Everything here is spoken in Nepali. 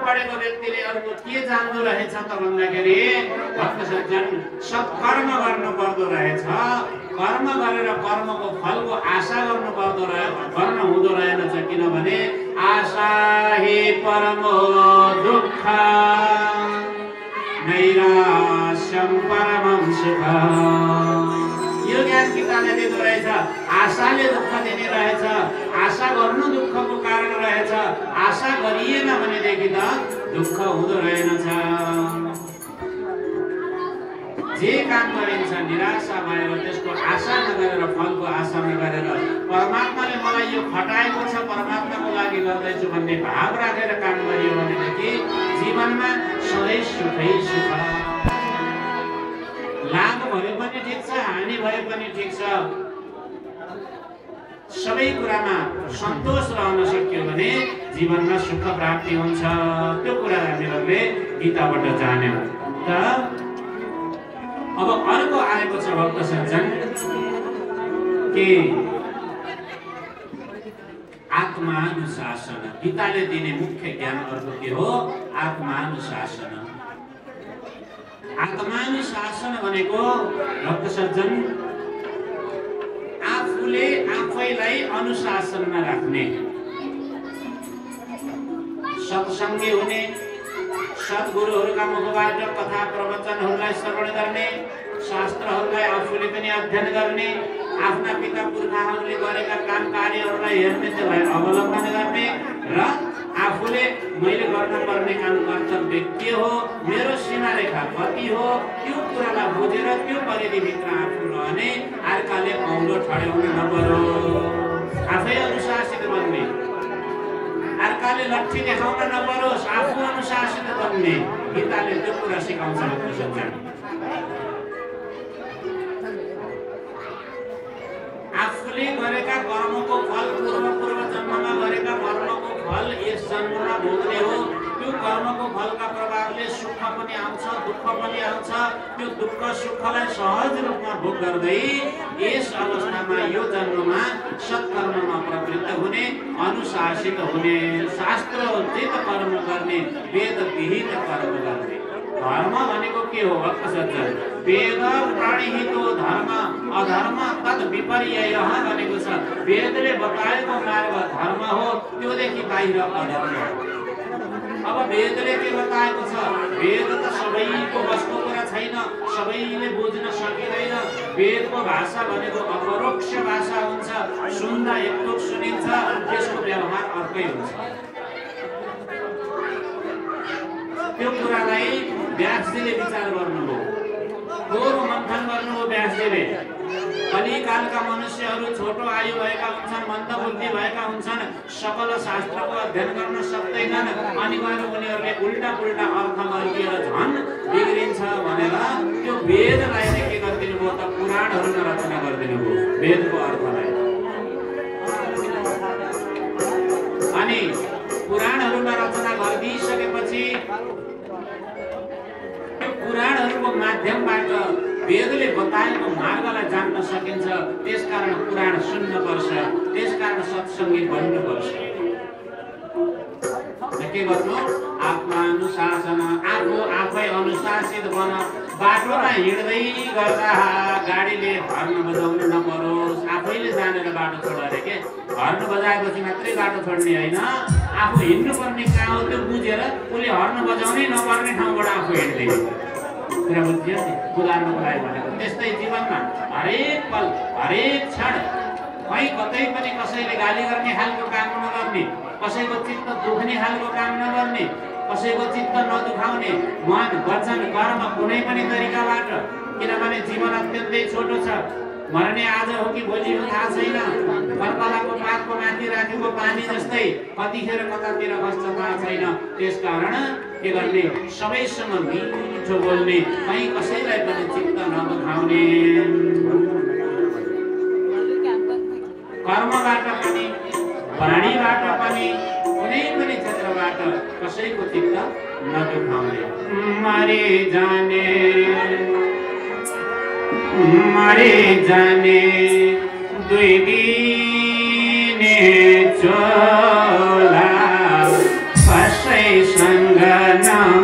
पढेको व्यक्तिले अर्को के जान्दो रहेछ त भन्दाखेरि भक्त सज्जन सत्कर्म गर्नु पर्दो रहेछ। कर्म गरेर कर्मको फलको आशा गर्न हुँदो रहेनछ। किनभने आशा हि परमो दुःख नैराश्यम परमं सुख। यो ज्ञान गीताले दिँदो रहेछ। आशाले दुःख दिने रहेछ, आशा गर्नु दुःखको कारण रहेछ। आशा गरिएन भनेदेखि त दुःख हुँदो रहेनछ। जे काम गरिन्छ निराशा भएर त्यसको आशा नगरेर फलको आशा नगरेर परमात्माले मलाई यो खटाएको छ परमात्माको लागि गर्दैछु भन्ने भाव राखेर काम गरियो भनेदेखि जीवनमा सधैँ सुखै सुख। लाभ भए पनि ठिक छ, हानि भए पनि ठिक छ, सबै कुरामा सन्तोष रहन सक्यो भने जीवनमा सुख प्राप्ति हुन्छ। त्यो कुरा हामीहरूले गीताबाट जान्यौँ। त अब अर्को आएको छ भक्त सज्जन के आत्मानुशासन। गीताले दिने मुख्य ज्ञान अर्को के हो? आत्मानुशासन। आत्मानुशासन भनेको भक्त सज्जन आफूले आफैलाई अनुशासनमा राख्ने, सत्सङ्गी हुने, सद्गुरुहरूका मुखबाट कथा प्रवचनहरूलाई श्रवण गर्ने, शास्त्रहरूलाई आफूले पनि अध्ययन गर्ने, आफ्ना पिता पुर्खाहरूले गरेका काम कार्यहरूलाई हेर्ने, त्यसलाई अवलम्बन गर्ने र आफूले मैले गर्नुपर्ने काम कर्तव्य के हो, मेरो सीमारेखा कति हो, त्यो कुरालाई बुझेर त्यो परिधिभित्र आफू रहने, अर्काले औँलो ठड्याउन नपरोस्, आफै अनुशासित बन्ने, अर्काले लट्ठी देखाउन नपरोस्, आफू अनुशासित बन्ने। गीताले त्यो कुरा सिकाउँछ भक्त सज्जन। आफूले गरेका कर्मको फल पूर्व जन्ममा गरेका कर्मको फल यस जन्ममा भोग्ने हो। त्यो कर्मको फलका प्रभावले सुख पनि आउँछ, दुःख पनि आउँछ। त्यो दुःख सुखलाई सहज रूपमा भोग गर्दै यस अवस्थामा यो जन्ममा सत्कर्ममा प्रवृत्त हुने, अनुशासित हुने, शास्त्रोचित कर्म गर्ने, वेद विहित कर्म गर्ने। धर्म भनेको के हो भक्त सज्जन? वेद प्रणिहितो धर्म अधर्म तद विपर्ययः भनेको छ। वेदले बताएको मार्ग धर्म हो, त्योदेखि बाहिर अधर्म हो। अब वेदले के बताएको छ? वेद त सबैको बसको कुरा छैन, सबैले बुझ्न सकिँदैन। वेदको भाषा भनेको अपरोक्ष भाषा हुन्छ, सुन्दा एकटोक सुनिन्छ, त्यसको व्यवहार अर्कै हुन्छ। त्यो कुरालाई व्यासजीले विचार गर्नुभयो, घोर मन्थन गर्नुभयो व्यासजीले। कलिकालका मनुष्यहरू छोटो आयु भएका हुन्छन्, मन्दबुद्धि भएका हुन्छन्, सकल शास्त्रको अध्ययन गर्न सक्दैनन्, अनि गएर उनीहरूले उल्टा पुल्टा अर्थ गरिएर झन् बिग्रिन्छ भनेर त्यो वेदलाई चाहिँ के गरिदिनु भयो त? पुराणहरूमा रचना गरिदिनु भयो वेदको अर्थलाई। अनि पुराणहरूमा रचना गरिदिइसकेपछि पुराणहरूको माध्यमबाट वेदले बताएको मार्गलाई जान्न सकिन्छ। त्यसकारण पुराण सुन्नुपर्छ, त्यसकारण सत्सङ्गी बन्नुपर्छ। के गर्नु? आत्मानुशासन। आफू आफै अनुशासित बन। बाटोमा हिँड्दै गर्दा गाडीले हर्न बजाउनु नपरोस्, आफैले जानेर बाटो छोड अरे के। हर्न बजाएपछि मात्रै बाटो छोड्ने होइन, आफू हिँड्नुपर्ने कहाँ हो त्यो बुझेर उसले हर्न बजाउनै नपर्ने ठाउँबाट आफू हिँड्दै कुरा बुझ्यो नि। उदाहरणको लागि भनेको त्यस्तै जीवनमा हरेक पल हरेक क्षण कहीँ कतै पनि कसैले गाली गर्ने खालको काम नगर्ने, कसैको चित्त दुख्ने खालको काम नगर्ने, कसैको चित्त नदुखाउने, मन वचन कर्म कुनै पनि तरिकाबाट। किनभने जीवन अत्यन्तै छोटो छ, मर्ने आज हो कि भोलि हो थाहा छैन। कर्कलाको पातको माथि राखेको पानी जस्तै कतिखेर कतातिर खस्छ थाहा छैन। त्यसकारण के गर्ने? सबैसँग मिठो बोल्ने, कहीँ कसैलाई पनि चित्त नदुखाउने, कर्मबाट पनि वाणीबाट पनि कुनै पनि क्षेत्रबाट कसैको चित्त नदुखाउने। मरे जाने दुई दिने चोला कसैसँग मङ्गलम्